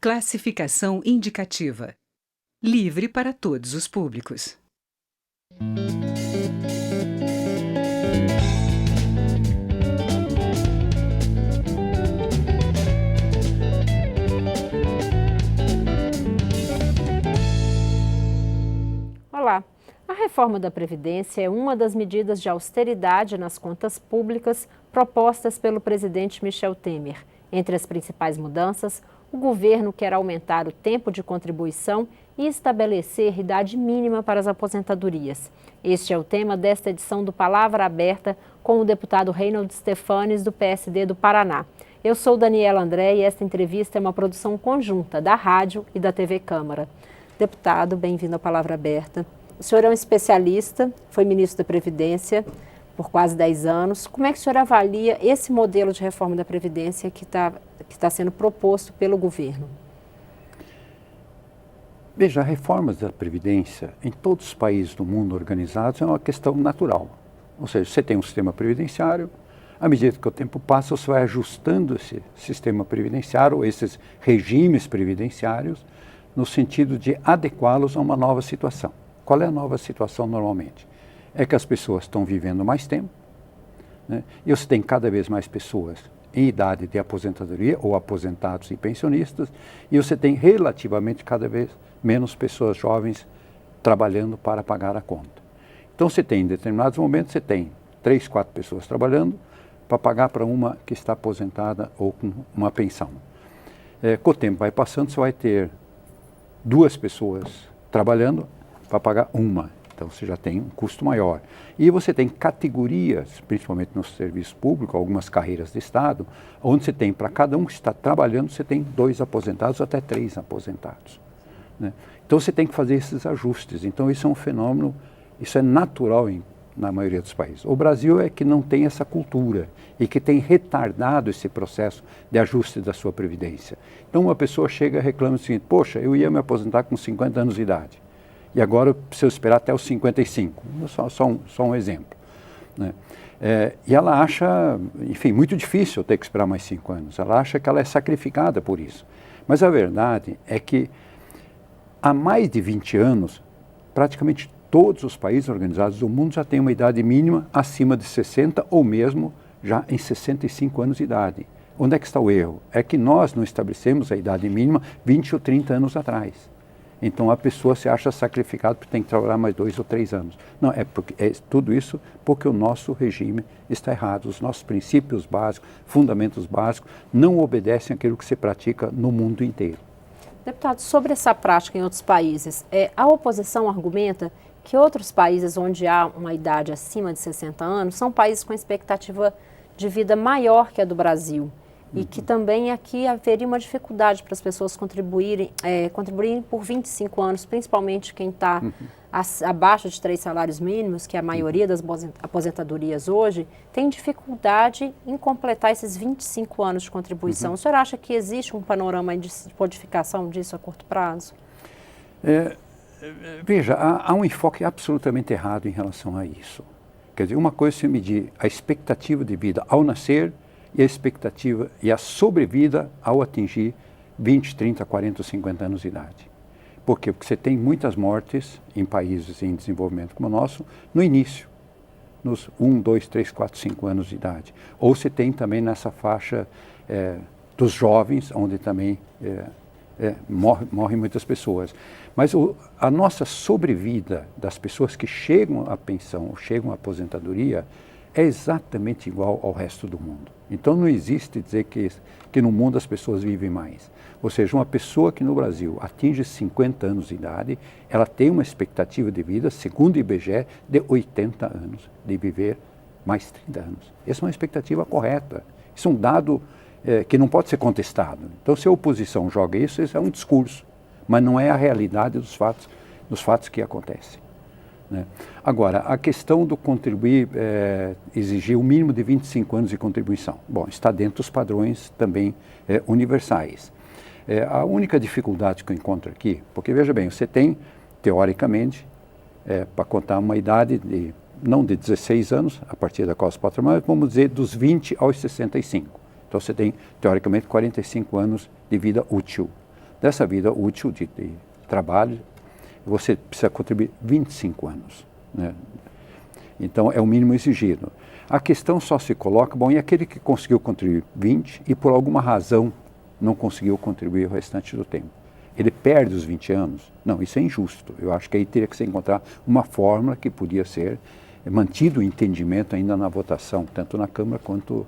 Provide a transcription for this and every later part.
Classificação indicativa. Livre para todos os públicos. Olá! A reforma da Previdência é uma das medidas de austeridade nas contas públicas propostas pelo presidente Michel Temer. Entre as principais mudanças, o governo quer aumentar o tempo de contribuição e estabelecer idade mínima para as aposentadorias. Este é o tema desta edição do Palavra Aberta com o deputado Reinaldo Stefanes, do PSD do Paraná. Eu sou Daniela André e esta entrevista é uma produção conjunta da Rádio e da TV Câmara. Deputado, bem-vindo à Palavra Aberta. O senhor é um especialista, foi ministro da Previdência por quase 10 anos. Como é que o senhor avalia esse modelo de reforma da Previdência que está sendo proposto pelo governo? Veja, reformas da Previdência em todos os países do mundo organizados é uma questão natural. Ou seja, você tem um sistema previdenciário, à medida que o tempo passa, você vai ajustando esse sistema previdenciário, ou esses regimes previdenciários, no sentido de adequá-los a uma nova situação. Qual é a nova situação normalmente? É que as pessoas estão vivendo mais tempo, né? E você tem cada vez mais pessoas em idade de aposentadoria, ou aposentados e pensionistas, e você tem relativamente cada vez menos pessoas jovens trabalhando para pagar a conta. Então você tem, em determinados momentos, você tem 3, 4 pessoas trabalhando para pagar para uma que está aposentada ou com uma pensão. Com o tempo vai passando, você vai ter 2 pessoas trabalhando para pagar uma. Então você já tem um custo maior. E você tem categorias, principalmente no serviço público, algumas carreiras de Estado, onde você tem, para cada um que está trabalhando, você tem 2 aposentados, até 3 aposentados, né? Então você tem que fazer esses ajustes. Então isso é um fenômeno, isso é natural na maioria dos países. O Brasil é que não tem essa cultura e que tem retardado esse processo de ajuste da sua previdência. Então uma pessoa chega e reclama o seguinte: poxa, eu ia me aposentar com 50 anos de idade. E agora eu preciso esperar até os 55, só um exemplo, né? E ela acha, enfim, muito difícil ter que esperar mais 5 anos. Ela acha que ela é sacrificada por isso. Mas a verdade é que há mais de 20 anos, praticamente todos os países organizados do mundo já têm uma idade mínima acima de 60 ou mesmo já em 65 anos de idade. Onde é que está o erro? É que nós não estabelecemos a idade mínima 20 ou 30 anos atrás. Então a pessoa se acha sacrificada porque tem que trabalhar mais 2 ou 3 anos. Não, é tudo isso porque o nosso regime está errado. Os nossos princípios básicos, fundamentos básicos, não obedecem àquilo que se pratica no mundo inteiro. Deputado, sobre essa prática em outros países, a oposição argumenta que outros países onde há uma idade acima de 60 anos são países com expectativa de vida maior que a do Brasil. E que também aqui haveria uma dificuldade para as pessoas contribuírem por 25 anos, principalmente quem está abaixo de 3 salários mínimos, que é a maioria das aposentadorias hoje, tem dificuldade em completar esses 25 anos de contribuição. O senhor acha que existe um panorama de codificação disso a curto prazo? Veja, há um enfoque absolutamente errado em relação a isso. Quer dizer, uma coisa é você medir a expectativa de vida ao nascer e a expectativa e a sobrevida ao atingir 20, 30, 40, 50 anos de idade. Por quê? Porque você tem muitas mortes em países em desenvolvimento como o nosso no início, nos 1, 2, 3, 4, 5 anos de idade. Ou você tem também nessa faixa dos jovens, onde também morrem muitas pessoas. Mas a nossa sobrevida das pessoas que chegam à pensão ou chegam à aposentadoria é exatamente igual ao resto do mundo. Então não existe dizer que no mundo as pessoas vivem mais. Ou seja, uma pessoa que no Brasil atinge 50 anos de idade, ela tem uma expectativa de vida, segundo o IBGE, de 80 anos, de viver mais 30 anos. Essa é uma expectativa correta. Isso é um dado que não pode ser contestado. Então se a oposição joga isso é um discurso, mas não é a realidade dos fatos que acontecem, né? Agora, a questão do contribuir, exigir o mínimo de 25 anos de contribuição. Bom, está dentro dos padrões também universais. A única dificuldade que eu encontro aqui, porque veja bem, você tem, teoricamente, para contar uma idade não de 16 anos, a partir da qual você pode trabalhar, vamos dizer dos 20 aos 65. Então você tem, teoricamente, 45 anos de vida útil. dessa vida útil de trabalho, você precisa contribuir 25 anos. Né? Então, é o mínimo exigido. A questão só se coloca, bom, e aquele que conseguiu contribuir 20 e por alguma razão não conseguiu contribuir o restante do tempo? Ele perde os 20 anos? Não, isso é injusto. Eu acho que aí teria que se encontrar uma fórmula que podia ser mantido o entendimento ainda na votação, tanto na Câmara quanto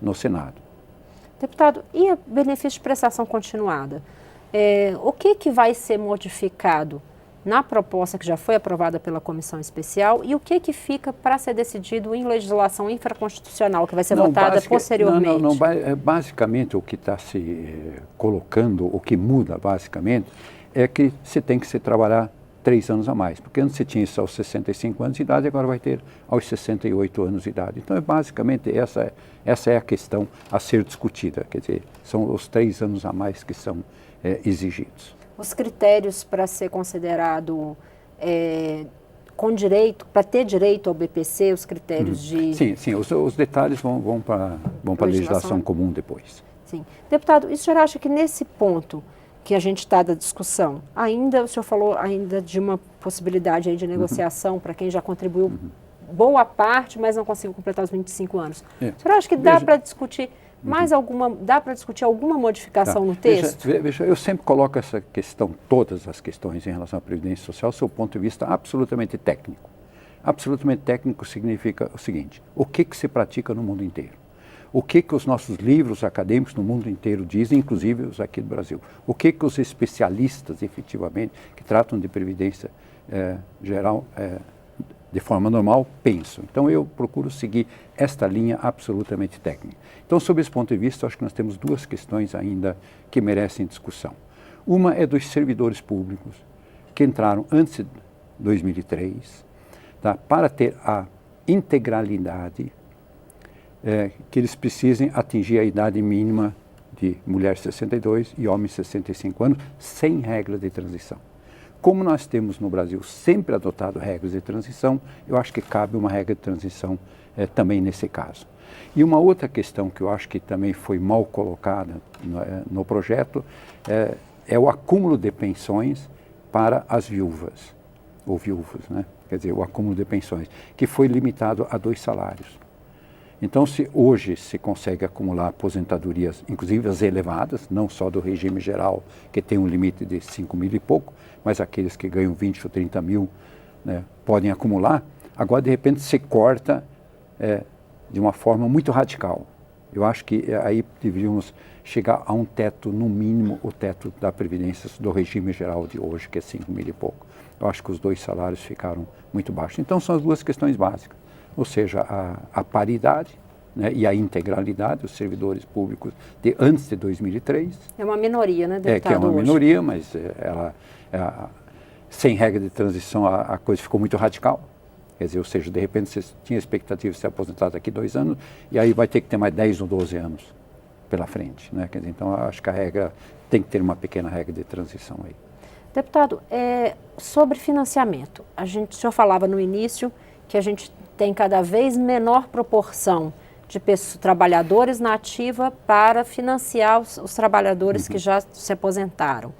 no Senado. Deputado, e o benefício de prestação continuada? O que vai ser modificado na proposta que já foi aprovada pela comissão especial e o que fica para ser decidido em legislação infraconstitucional, que vai ser votada posteriormente? Basicamente, o que está se colocando, o que muda basicamente, é que você tem que se trabalhar 3 anos a mais, porque antes você tinha isso aos 65 anos de idade, agora vai ter aos 68 anos de idade. Então, basicamente, essa é a questão a ser discutida, quer dizer, são os 3 anos a mais que são exigidos. Os critérios para ser considerado com direito, para ter direito ao BPC, os critérios de... Sim, os detalhes vão para a legislação comum depois. Sim. Deputado, e o senhor acha que nesse ponto que a gente está da discussão, ainda, o senhor falou ainda de uma possibilidade aí de negociação para quem já contribuiu boa parte, mas não conseguiu completar os 25 anos. O senhor acha que dá para discutir dá para discutir alguma modificação no texto? Veja, eu sempre coloco essa questão, todas as questões em relação à Previdência Social, do seu ponto de vista absolutamente técnico. Absolutamente técnico significa o seguinte: o que se pratica no mundo inteiro? O que os nossos livros acadêmicos no mundo inteiro dizem, inclusive os aqui do Brasil? O que os especialistas, efetivamente, que tratam de Previdência geral, de forma normal, pensam? Então, eu procuro seguir esta linha absolutamente técnica. Então, sob esse ponto de vista, acho que nós temos 2 questões ainda que merecem discussão. Uma é dos servidores públicos que entraram antes de 2003, tá, para ter a integralidade que eles precisem atingir a idade mínima de mulher 62 e homem 65 anos, sem regra de transição. Como nós temos no Brasil sempre adotado regras de transição, eu acho que cabe uma regra de transição também nesse caso. E uma outra questão que eu acho que também foi mal colocada no projeto é o acúmulo de pensões para as viúvas, ou viúvos, né? Quer dizer, o acúmulo de pensões, que foi limitado a 2 salários. Então, se hoje se consegue acumular aposentadorias, inclusive as elevadas, não só do regime geral, que tem um limite de 5 mil e pouco, mas aqueles que ganham 20 ou 30 mil, né, podem acumular, agora de repente se corta de uma forma muito radical. Eu acho que aí deveríamos chegar a um teto, no mínimo, o teto da Previdência do regime geral de hoje, que é 5 mil e pouco. Eu acho que os 2 salários ficaram muito baixos. Então, são as 2 questões básicas. Ou seja, a paridade, né, e a integralidade dos servidores públicos de antes de 2003. É uma minoria, né, deputado? Que é uma minoria, mas sem regra de transição a coisa ficou muito radical. Quer dizer, ou seja, de repente você tinha a expectativa de ser aposentado daqui 2 anos e aí vai ter que ter mais 10 ou 12 anos pela frente. Né? Quer dizer, então, acho que a regra tem que ter uma pequena regra de transição aí. Deputado, sobre financiamento, o senhor falava no início que a gente tem cada vez menor proporção de trabalhadores na ativa para financiar os trabalhadores que já se aposentaram.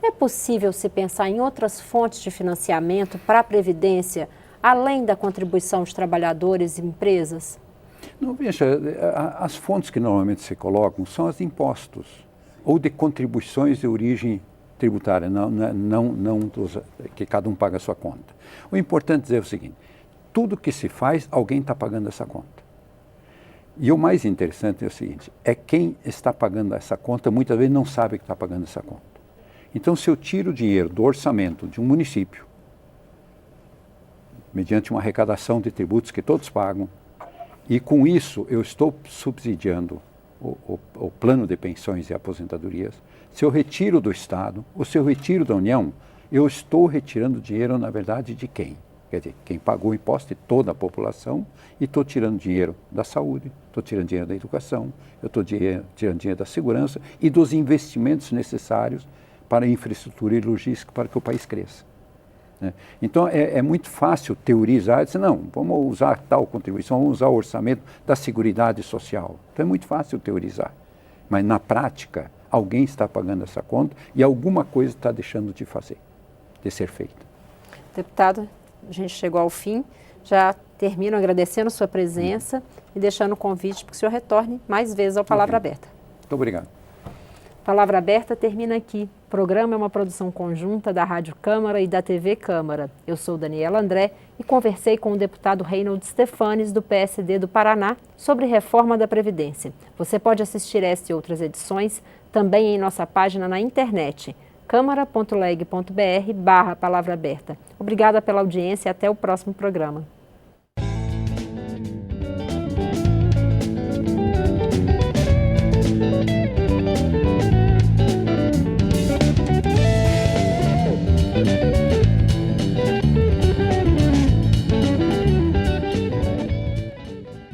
É possível se pensar em outras fontes de financiamento para a Previdência, além da contribuição de trabalhadores e empresas? Não, veja, as fontes que normalmente se colocam são as de impostos ou de contribuições de origem tributária, não que cada um paga a sua conta. O importante é dizer o seguinte: tudo que se faz, alguém está pagando essa conta. E o mais interessante é o seguinte, quem está pagando essa conta, muitas vezes não sabe que está pagando essa conta. Então, se eu tiro dinheiro do orçamento de um município, mediante uma arrecadação de tributos que todos pagam, e com isso eu estou subsidiando o plano de pensões e aposentadorias, se eu retiro do Estado, ou se eu retiro da União, eu estou retirando dinheiro, na verdade, de quem? Quer dizer, quem pagou o imposto é toda a população, e estou tirando dinheiro da saúde, estou tirando dinheiro da educação, eu estou tirando dinheiro da segurança e dos investimentos necessários para a infraestrutura e logística para que o país cresça. Né? Então, é muito fácil teorizar, dizer, não, vamos usar tal contribuição, vamos usar o orçamento da Seguridade Social. Então, é muito fácil teorizar, mas na prática, alguém está pagando essa conta e alguma coisa está deixando de ser feita. Deputado, a gente chegou ao fim, já termino agradecendo sua presença e deixando o convite para que o senhor retorne mais vezes ao Palavra Aberta. Muito obrigado. Palavra Aberta termina aqui. O programa é uma produção conjunta da Rádio Câmara e da TV Câmara. Eu sou Daniela André e conversei com o deputado Reinhold Stefanes, do PSD do Paraná, sobre reforma da Previdência. Você pode assistir esta e outras edições também em nossa página na internet, câmara.leg.br/palavra aberta. Obrigada pela audiência e até o próximo programa.